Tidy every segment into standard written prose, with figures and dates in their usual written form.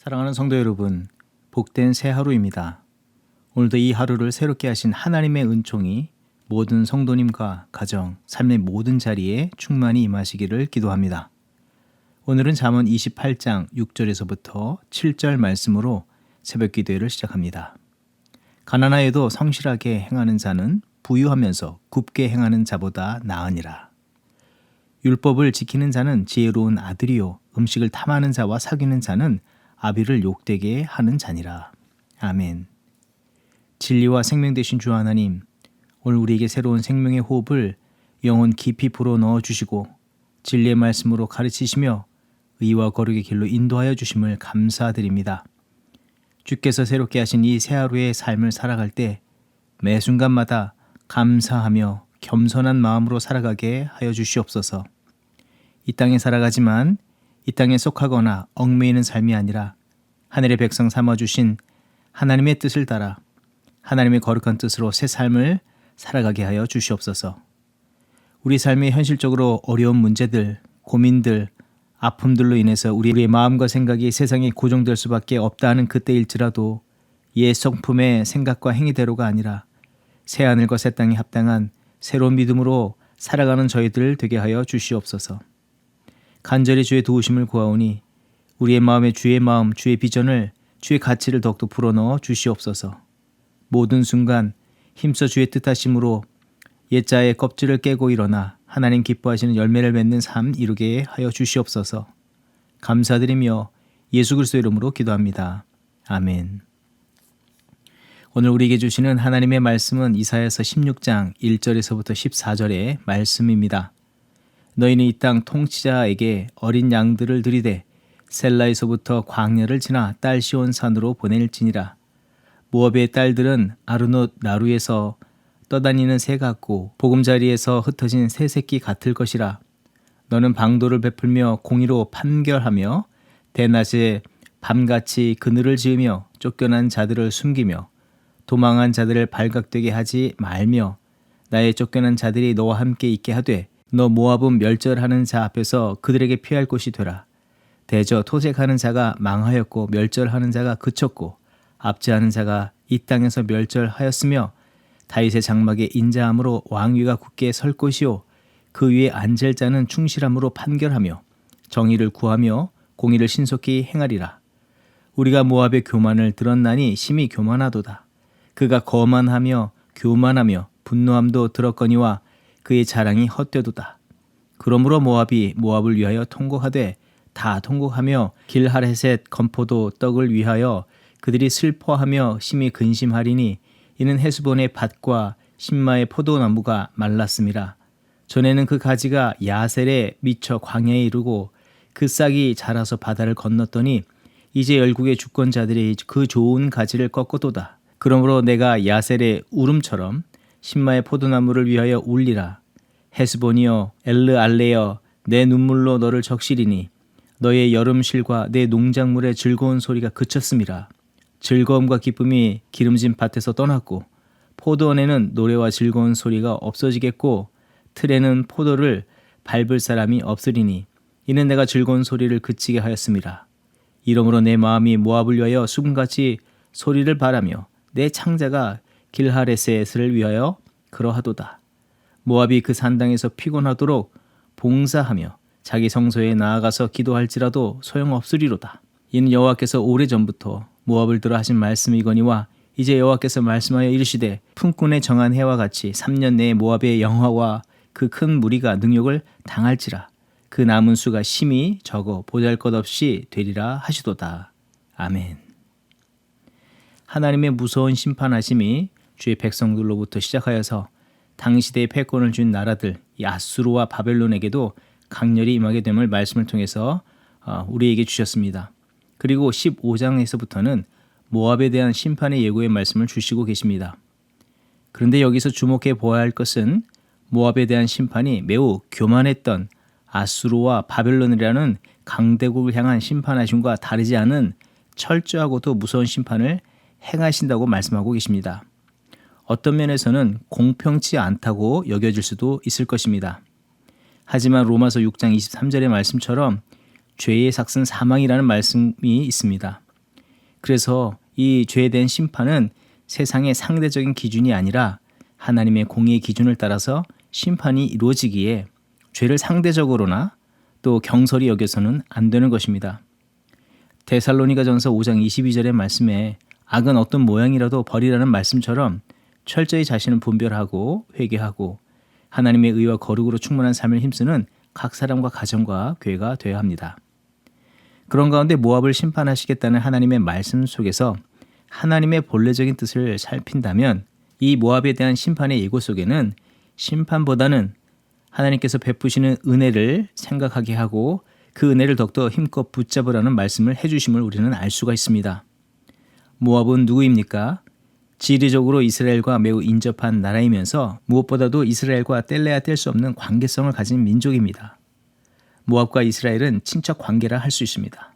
사랑하는 성도 여러분, 복된 새 하루입니다. 오늘도 이 하루를 새롭게 하신 하나님의 은총이 모든 성도님과 가정, 삶의 모든 자리에 충만히 임하시기를 기도합니다. 오늘은 잠언 28장 6절에서부터 7절 말씀으로 새벽 기도회를 시작합니다. 가난하여도 성실하게 행하는 자는 부유하면서 굽게 행하는 자보다 나으니라. 율법을 지키는 자는 지혜로운 아들이요 음식을 탐하는 자와 사귀는 자는 아비를 욕되게 하는 자니라. 아멘. 진리와 생명 되신 주 하나님, 오늘 우리에게 새로운 생명의 호흡을 영혼 깊이 불어넣어 주시고 진리의 말씀으로 가르치시며 의와 거룩의 길로 인도하여 주심을 감사드립니다. 주께서 새롭게 하신 이 새 하루의 삶을 살아갈 때 매 순간마다 감사하며 겸손한 마음으로 살아가게 하여 주시옵소서. 이 땅에 살아가지만 이 땅에 속하거나 얽매이는 삶이 아니라 하늘의 백성 삼아주신 하나님의 뜻을 따라 하나님의 거룩한 뜻으로 새 삶을 살아가게 하여 주시옵소서. 우리 삶에 현실적으로 어려운 문제들, 고민들, 아픔들로 인해서 우리의 마음과 생각이 세상에 고정될 수밖에 없다 하는 그때일지라도 옛 성품의 생각과 행위대로가 아니라 새 하늘과 새 땅에 합당한 새로운 믿음으로 살아가는 저희들 되게 하여 주시옵소서. 간절히 주의 도우심을 구하오니 우리의 마음에 주의 마음, 주의 비전을, 주의 가치를 더욱더 불어넣어 주시옵소서. 모든 순간 힘써 주의 뜻하심으로 옛자의 껍질을 깨고 일어나 하나님 기뻐하시는 열매를 맺는 삶 이루게 하여 주시옵소서. 감사드리며 예수 그리스도의 이름으로 기도합니다. 아멘. 오늘 우리에게 주시는 하나님의 말씀은 이사야서 16장 1절에서부터 14절의 말씀입니다. 너희는 이 땅 통치자에게 어린 양들을 들이되 셀라에서부터 광야를 지나 딸시온 산으로 보낼지니라. 모압의 딸들은 아르논 나루에서 떠다니는 새 같고 보금자리에서 흩어진 새 새끼 같을 것이라. 너는 방도를 베풀며 공의로 판결하며 대낮에 밤같이 그늘을 지으며 쫓겨난 자들을 숨기며 도망한 자들을 발각되게 하지 말며 나의 쫓겨난 자들이 너와 함께 있게 하되 너 모압은 멸절하는 자 앞에서 그들에게 피할 곳이 되라. 대저 토색하는 자가 망하였고 멸절하는 자가 그쳤고 압제하는 자가 이 땅에서 멸절하였으며 다윗의 장막에 인자함으로 왕위가 굳게 설 것이요 그 위에 앉을 자는 충실함으로 판결하며 정의를 구하며 공의를 신속히 행하리라. 우리가 모압의 교만을 들었나니 심히 교만하도다. 그가 거만하며 교만하며 분노함도 들었거니와 그의 자랑이 헛되도다. 그러므로 모압이 모압을 위하여 통곡하되 다 통곡하며 길하레셋 건포도 떡을 위하여 그들이 슬퍼하며 심히 근심하리니 이는 헤스본의 밭과 신마의 포도나무가 말랐음이라. 전에는 그 가지가 야셀에 미쳐 광야에 이르고 그 싹이 자라서 바다를 건넜더니 이제 열국의 주권자들이 그 좋은 가지를 꺾어도다. 그러므로 내가 야셀의 울음처럼 신마의 포도나무를 위하여 울리라. 헤스본이여 엘르알레여 내 눈물로 너를 적시리니 너의 여름실과 내 농작물의 즐거운 소리가 그쳤음이라. 즐거움과 기쁨이 기름진 밭에서 떠났고 포도원에는 노래와 즐거운 소리가 없어지겠고 틀에는 포도를 밟을 사람이 없으리니 이는 내가 즐거운 소리를 그치게 하였음이라. 이러므로 내 마음이 모압을 위하여 수금같이 소리를 바라며 내 창자가 길하레셋을 위하여 그러하도다. 모압이 그 산당에서 피곤하도록 봉사하며 자기 성소에 나아가서 기도할지라도 소용없으리로다. 이는 여호와께서 오래전부터 모압을 들어 하신 말씀이거니와 이제 여호와께서 말씀하여 이르시되 품꾼의 정한 해와 같이 3년 내에 모압의 영화와 그 큰 무리가 능욕을 당할지라. 그 남은 수가 심히 적어 보잘것없이 되리라 하시도다. 아멘. 하나님의 무서운 심판하심이 주의 백성들로부터 시작하여서 당시대의 패권을 준 나라들 이 아수르와 바벨론에게도 강렬히 임하게 됨을 말씀을 통해서 우리에게 주셨습니다. 그리고 15장에서부터는 모압에 대한 심판의 예고의 말씀을 주시고 계십니다. 그런데 여기서 주목해 보아야 할 것은 모압에 대한 심판이 매우 교만했던 아수르와 바벨론이라는 강대국을 향한 심판하심과 다르지 않은 철저하고도 무서운 심판을 행하신다고 말씀하고 계십니다. 어떤 면에서는 공평치 않다고 여겨질 수도 있을 것입니다. 하지만 로마서 6장 23절의 말씀처럼 죄의 삭은 사망이라는 말씀이 있습니다. 그래서 이 죄에 대한 심판은 세상의 상대적인 기준이 아니라 하나님의 공의의 기준을 따라서 심판이 이루어지기에 죄를 상대적으로나 또 경솔히 여겨서는 안 되는 것입니다. 데살로니가전서 5장 22절의 말씀에 악은 어떤 모양이라도 버리라는 말씀처럼 철저히 자신을 분별하고 회개하고 하나님의 의와 거룩으로 충만한 삶을 힘쓰는 각 사람과 가정과 교회가 되어야 합니다. 그런 가운데 모압을 심판하시겠다는 하나님의 말씀 속에서 하나님의 본래적인 뜻을 살핀다면 이 모압에 대한 심판의 예고 속에는 심판보다는 하나님께서 베푸시는 은혜를 생각하게 하고 그 은혜를 더욱더 힘껏 붙잡으라는 말씀을 해주심을 우리는 알 수가 있습니다. 모압은 누구입니까? 지리적으로 이스라엘과 매우 인접한 나라이면서 무엇보다도 이스라엘과 뗄래야 뗄 수 없는 관계성을 가진 민족입니다. 모압과 이스라엘은 친척 관계라 할 수 있습니다.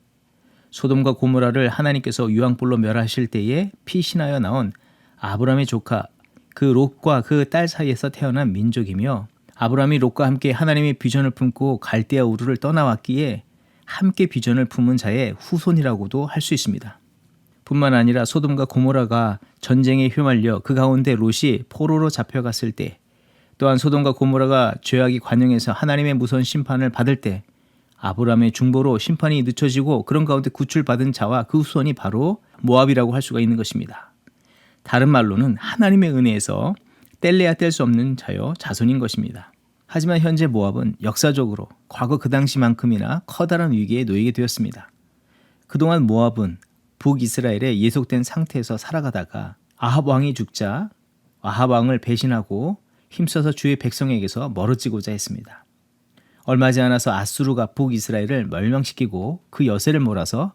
소돔과 고모라를 하나님께서 유황불로 멸하실 때에 피신하여 나온 아브라함의 조카 그 롯과 그 딸 사이에서 태어난 민족이며 아브라함이 롯과 함께 하나님의 비전을 품고 갈대아 우르를 떠나왔기에 함께 비전을 품은 자의 후손이라고도 할 수 있습니다. 뿐만 아니라 소돔과 고모라가 전쟁에 휘말려 그 가운데 롯이 포로로 잡혀갔을 때 또한 소돔과 고모라가 죄악이 관영해서 하나님의 무서운 심판을 받을 때 아브라함의 중보로 심판이 늦춰지고 그런 가운데 구출받은 자와 그 후손이 바로 모압이라고 할 수가 있는 것입니다. 다른 말로는 하나님의 은혜에서 뗄래야 뗄 수 없는 자여 자손인 것입니다. 하지만 현재 모압은 역사적으로 과거 그 당시만큼이나 커다란 위기에 놓이게 되었습니다. 그동안 모압은 북이스라엘에 예속된 상태에서 살아가다가 아합 왕이 죽자 아합 왕을 배신하고 힘써서 주의 백성에게서 멀어지고자 했습니다. 얼마 지지 않아서 아수르가 북이스라엘을 멸망시키고 그 여세를 몰아서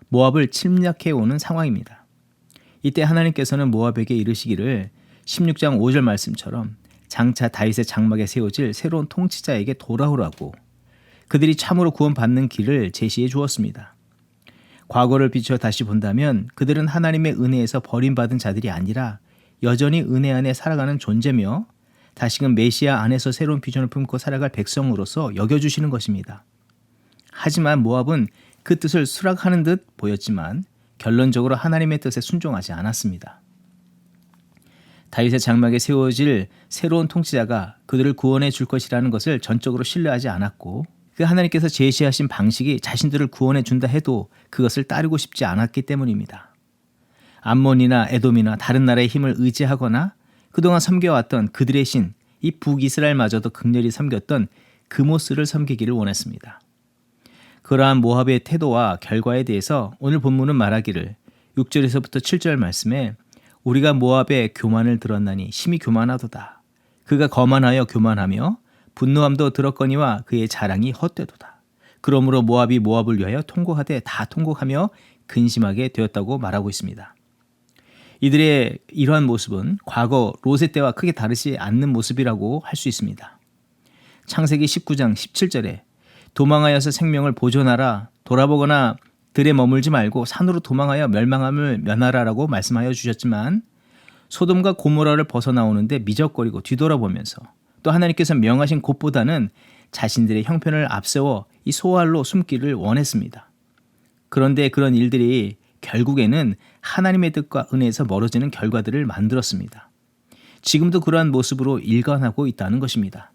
모압을 침략해 오는 상황입니다. 이때 하나님께서는 모압에게 이르시기를 16장 5절 말씀처럼 장차 다윗의 장막에 세워질 새로운 통치자에게 돌아오라고 그들이 참으로 구원받는 길을 제시해 주었습니다. 과거를 비추어 다시 본다면 그들은 하나님의 은혜에서 버림받은 자들이 아니라 여전히 은혜 안에 살아가는 존재며 다시금 메시아 안에서 새로운 비전을 품고 살아갈 백성으로서 여겨주시는 것입니다. 하지만 모압은 그 뜻을 수락하는 듯 보였지만 결론적으로 하나님의 뜻에 순종하지 않았습니다. 다윗의 장막에 세워질 새로운 통치자가 그들을 구원해 줄 것이라는 것을 전적으로 신뢰하지 않았고 그 하나님께서 제시하신 방식이 자신들을 구원해 준다 해도 그것을 따르고 싶지 않았기 때문입니다. 암몬이나 에돔이나 다른 나라의 힘을 의지하거나 그동안 섬겨왔던 그들의 신, 이 북이스라엘마저도 극렬히 섬겼던 그모스를 섬기기를 원했습니다. 그러한 모압의 태도와 결과에 대해서 오늘 본문은 말하기를 6절에서부터 7절 말씀에 우리가 모압의 교만을 들었나니 심히 교만하도다. 그가 거만하여 교만하며 분노함도 들었거니와 그의 자랑이 헛되도다. 그러므로 모압이 모압을 위하여 통곡하되 다 통곡하며 근심하게 되었다고 말하고 있습니다. 이들의 이러한 모습은 과거 롯의 때와 크게 다르지 않는 모습이라고 할 수 있습니다. 창세기 19장 17절에 도망하여서 생명을 보존하라 돌아보거나 들에 머물지 말고 산으로 도망하여 멸망함을 면하라라고 말씀하여 주셨지만 소돔과 고모라를 벗어나오는데 미적거리고 뒤돌아보면서 또 하나님께서 명하신 곳보다는 자신들의 형편을 앞세워 이 소알로 숨기를 원했습니다. 그런데 그런 일들이 결국에는 하나님의 뜻과 은혜에서 멀어지는 결과들을 만들었습니다. 지금도 그러한 모습으로 일관하고 있다는 것입니다.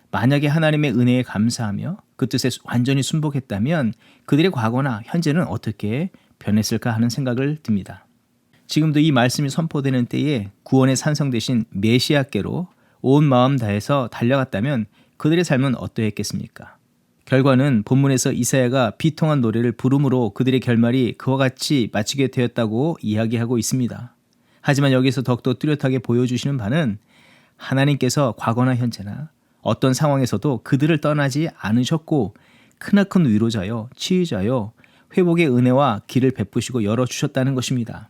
만약에 하나님의 은혜에 감사하며 그 뜻에 완전히 순복했다면 그들의 과거나 현재는 어떻게 변했을까 하는 생각을 듭니다. 지금도 이 말씀이 선포되는 때에 구원의 산성 대신 메시아께로 온 마음 다해서 달려갔다면 그들의 삶은 어떠했겠습니까? 결과는 본문에서 이사야가 비통한 노래를 부름으로 그들의 결말이 그와 같이 마치게 되었다고 이야기하고 있습니다. 하지만 여기서 더욱더 뚜렷하게 보여주시는 바는 하나님께서 과거나 현재나 어떤 상황에서도 그들을 떠나지 않으셨고 크나큰 위로자여 치유자여 회복의 은혜와 길을 베푸시고 열어주셨다는 것입니다.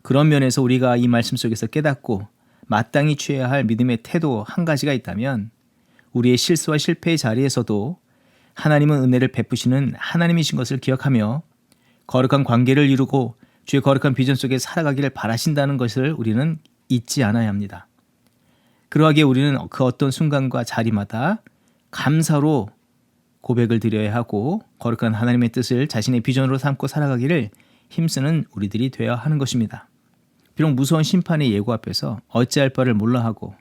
그런 면에서 우리가 이 말씀 속에서 깨닫고 마땅히 취해야 할 믿음의 태도 한 가지가 있다면 우리의 실수와 실패의 자리에서도 하나님은 은혜를 베푸시는 하나님이신 것을 기억하며 거룩한 관계를 이루고 주의 거룩한 비전 속에 살아가기를 바라신다는 것을 우리는 잊지 않아야 합니다. 그러하기에 우리는 그 어떤 순간과 자리마다 감사로 고백을 드려야 하고 거룩한 하나님의 뜻을 자신의 비전으로 삼고 살아가기를 힘쓰는 우리들이 되어야 하는 것입니다. 비록 무서운 심판의 예고 앞에서 어찌할 바를 몰라 하고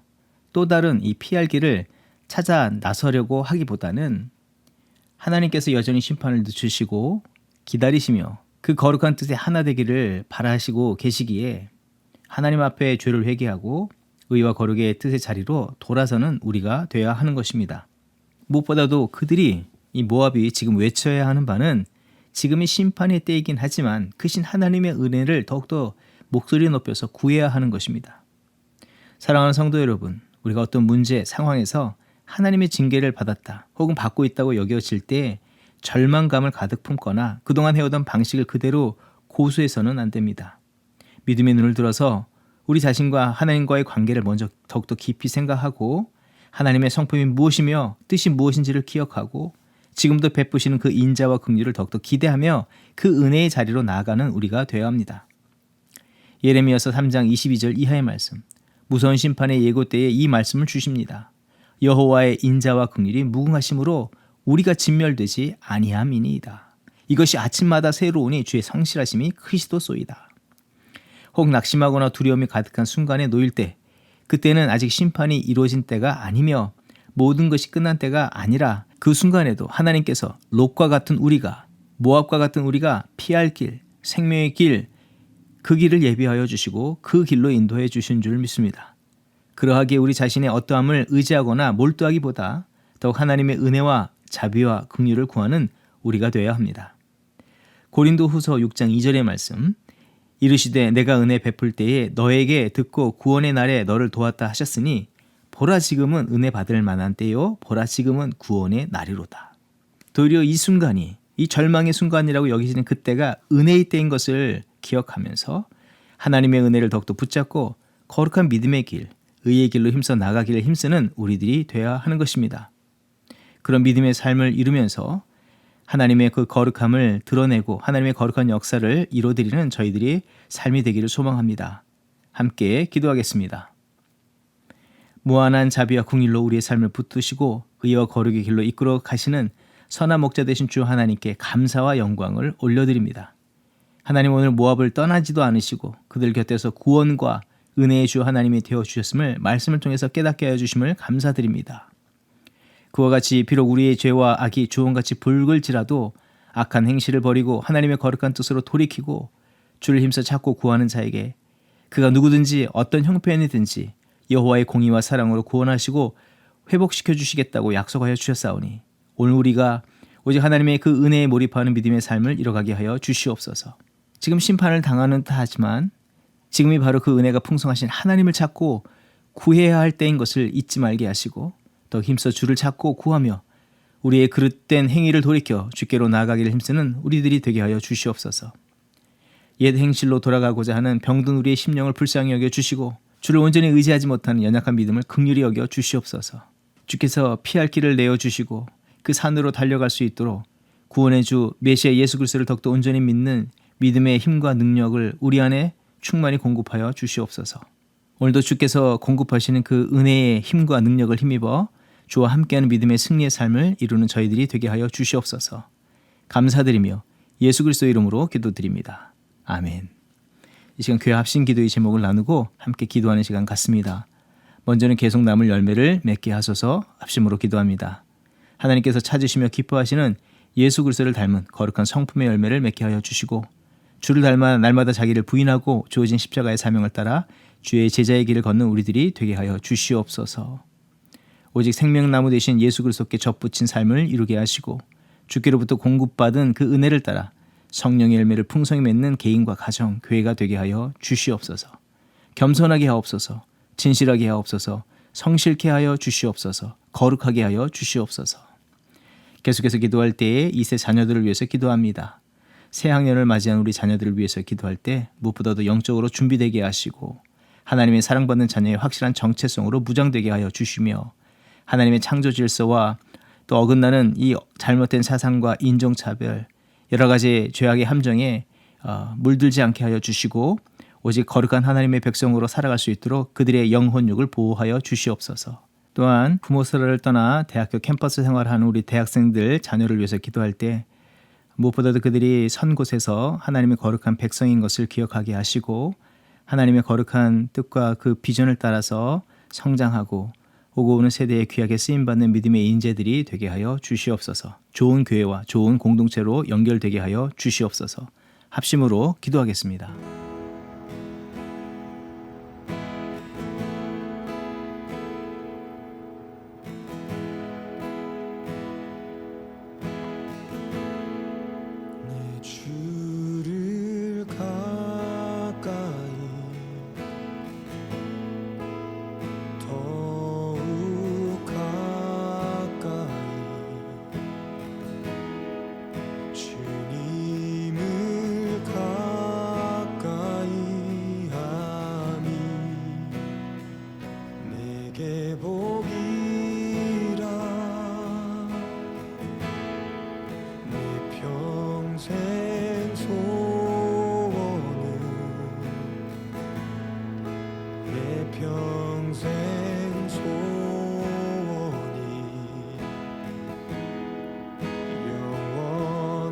또 다른 이 피할 길을 찾아 나서려고 하기보다는 하나님께서 여전히 심판을 늦추시고 기다리시며 그 거룩한 뜻에 하나 되기를 바라시고 계시기에 하나님 앞에 죄를 회개하고 의와 거룩의 뜻의 자리로 돌아서는 우리가 되어야 하는 것입니다. 무엇보다도 그들이 이 모압이 지금 외쳐야 하는 바는 지금이 심판의 때이긴 하지만 크신 하나님의 은혜를 더욱더 목소리 높여서 구해야 하는 것입니다. 사랑하는 성도 여러분, 우리가 어떤 문제, 상황에서 하나님의 징계를 받았다 혹은 받고 있다고 여겨질 때 절망감을 가득 품거나 그동안 해오던 방식을 그대로 고수해서는 안 됩니다. 믿음의 눈을 들어서 우리 자신과 하나님과의 관계를 먼저 더욱더 깊이 생각하고 하나님의 성품이 무엇이며 뜻이 무엇인지를 기억하고 지금도 베푸시는 그 인자와 긍휼을 더욱더 기대하며 그 은혜의 자리로 나아가는 우리가 되어야 합니다. 예레미야서 3장 22절 이하의 말씀, 무서운 심판의 예고 때에 이 말씀을 주십니다. 여호와의 인자와 긍휼이 무궁하심으로 우리가 진멸되지 아니함이니이다. 이것이 아침마다 새로우니 주의 성실하심이 크시도소이다. 혹 낙심하거나 두려움이 가득한 순간에 놓일 때, 그때는 아직 심판이 이루어진 때가 아니며 모든 것이 끝난 때가 아니라 그 순간에도 하나님께서 롯과 같은 우리가, 모압과 같은 우리가 피할 길, 생명의 길, 그 길을 예비하여 주시고 그 길로 인도해 주신 줄 믿습니다. 그러하기에 우리 자신의 어떠함을 의지하거나 몰두하기보다 더욱 하나님의 은혜와 자비와 긍휼을 구하는 우리가 되어야 합니다. 고린도후서 6장 2절의 말씀, 이르시되 내가 은혜 베풀 때에 너에게 듣고 구원의 날에 너를 도왔다 하셨으니 보라 지금은 은혜 받을 만한 때요 보라 지금은 구원의 날이로다. 도리어 이 순간이 이 절망의 순간이라고 여기시는 그때가 은혜의 때인 것을 기억하면서 하나님의 은혜를 더욱더 붙잡고 거룩한 믿음의 길, 의의 길로 힘써 나가기를 힘쓰는 우리들이 되어야 하는 것입니다. 그런 믿음의 삶을 이루면서 하나님의 그 거룩함을 드러내고 하나님의 거룩한 역사를 이루어드리는 저희들이 삶이 되기를 소망합니다. 함께 기도하겠습니다. 무한한 자비와 긍휼로 우리의 삶을 붙드시고 의와 거룩의 길로 이끌어 가시는 선한 목자 되신 주 하나님께 감사와 영광을 올려드립니다. 하나님, 오늘 모압을 떠나지도 않으시고 그들 곁에서 구원과 은혜의 주 하나님이 되어주셨음을 말씀을 통해서 깨닫게 하여 주심을 감사드립니다. 그와 같이 비록 우리의 죄와 악이 주홍같이 붉을지라도 악한 행실을 버리고 하나님의 거룩한 뜻으로 돌이키고 주를 힘써 찾고 구하는 자에게 그가 누구든지 어떤 형편이든지 여호와의 공의와 사랑으로 구원하시고 회복시켜 주시겠다고 약속하여 주셨사오니 오늘 우리가 오직 하나님의 그 은혜에 몰입하는 믿음의 삶을 이뤄가게 하여 주시옵소서. 지금 심판을 당하는 듯 하지만 지금이 바로 그 은혜가 풍성하신 하나님을 찾고 구해야 할 때인 것을 잊지 말게 하시고 더 힘써 주를 찾고 구하며 우리의 그릇된 행위를 돌이켜 주께로 나아가기를 힘쓰는 우리들이 되게 하여 주시옵소서. 옛 행실로 돌아가고자 하는 병든 우리의 심령을 불쌍히 여겨 주시고 주를 온전히 의지하지 못하는 연약한 믿음을 긍휼히 여겨 주시옵소서. 주께서 피할 길을 내어주시고 그 산으로 달려갈 수 있도록 구원의 주 메시아 예수 그리스도를 더욱더 온전히 믿는 믿음의 힘과 능력을 우리 안에 충만히 공급하여 주시옵소서. 오늘도 주께서 공급하시는 그 은혜의 힘과 능력을 힘입어 주와 함께하는 믿음의 승리의 삶을 이루는 저희들이 되게 하여 주시옵소서. 감사드리며 예수 그리스도 이름으로 기도드립니다. 아멘. 이 시간 교회 합심 기도의 제목을 나누고 함께 기도하는 시간 같습니다. 먼저는 계속 남을 열매를 맺게 하소서 합심으로 기도합니다. 하나님께서 찾으시며 기뻐하시는 예수 그리스도를 닮은 거룩한 성품의 열매를 맺게 하여 주시고 주를 닮아 날마다 자기를 부인하고 주어진 십자가의 사명을 따라 주의 제자의 길을 걷는 우리들이 되게 하여 주시옵소서. 오직 생명나무 되신 예수 그리스도께 접붙인 삶을 이루게 하시고 주께로부터 공급받은 그 은혜를 따라 성령의 열매를 풍성히 맺는 개인과 가정, 교회가 되게 하여 주시옵소서. 겸손하게 하옵소서. 진실하게 하옵소서. 성실케 하여 주시옵소서. 거룩하게 하여 주시옵소서. 계속해서 기도할 때에 이세 자녀들을 위해서 기도합니다. 새 학년을 맞이한 우리 자녀들을 위해서 기도할 때 무엇보다도 영적으로 준비되게 하시고 하나님의 사랑받는 자녀의 확실한 정체성으로 무장되게 하여 주시며 하나님의 창조 질서와 또 어긋나는 이 잘못된 사상과 인종차별 여러 가지 죄악의 함정에 물들지 않게 하여 주시고 오직 거룩한 하나님의 백성으로 살아갈 수 있도록 그들의 영혼육을 보호하여 주시옵소서. 또한 부모사를 떠나 대학교 캠퍼스 생활하는 우리 대학생들 자녀를 위해서 기도할 때 무엇보다도 그들이 선 곳에서 하나님의 거룩한 백성인 것을 기억하게 하시고 하나님의 거룩한 뜻과 그 비전을 따라서 성장하고 오고 오는 세대에 귀하게 쓰임받는 믿음의 인재들이 되게 하여 주시옵소서. 좋은 교회와 좋은 공동체로 연결되게 하여 주시옵소서. 합심으로 기도하겠습니다. 내 주를 가까이 더욱 가까이 주님을 가까이 하니 내게 복이라 내 평생 소원은 내 평생 소원이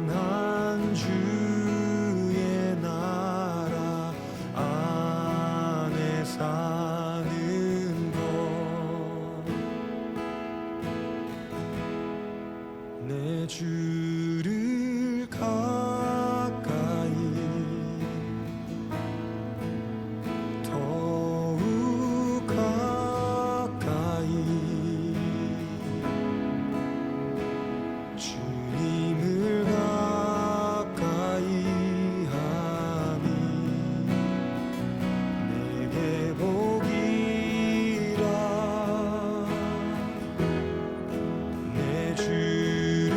영원한 주의 나라 안에 사는 것 내 주를 가까이 더욱 가까이 주님을 가까이 하니 내게 복이라 내 주를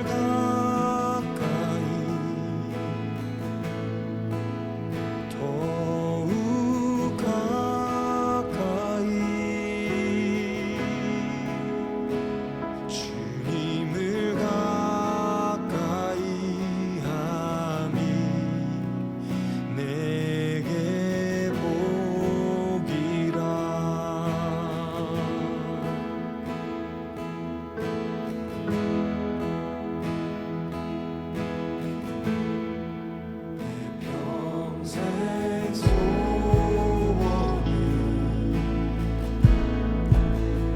가까이 더욱 가까이 주님을 가까이 하니 내게 복이라 평생 소원은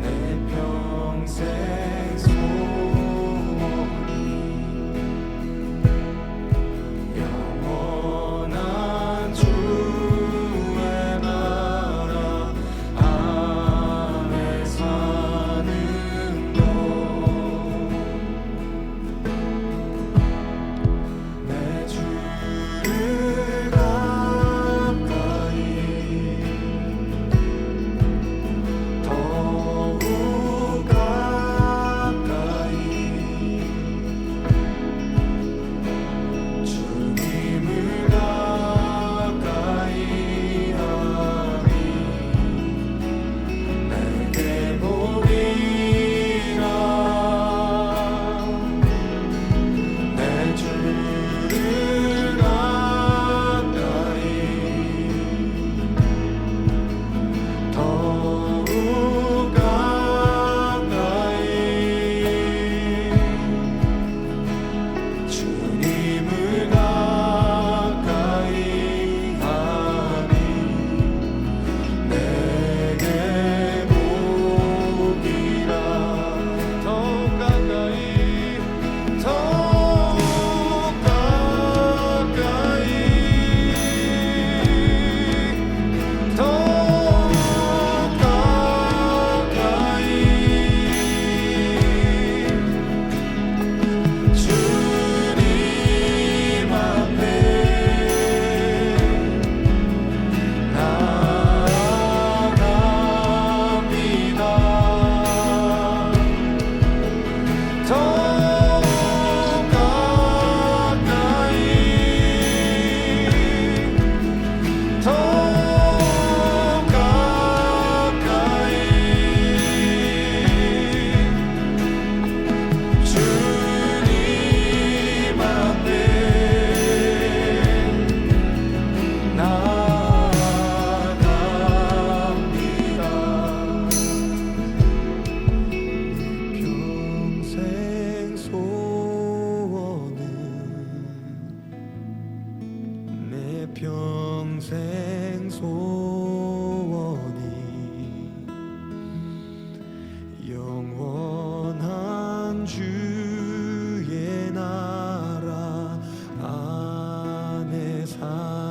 내 평생 소원이 영원한 주의 나라 안에 사는 것 내 주를 가까이 더욱 가까이 주님을 가까이 하니 내게 복이라 내 주를 가까이 평생 소원이 영원한 주의 나라 안에 살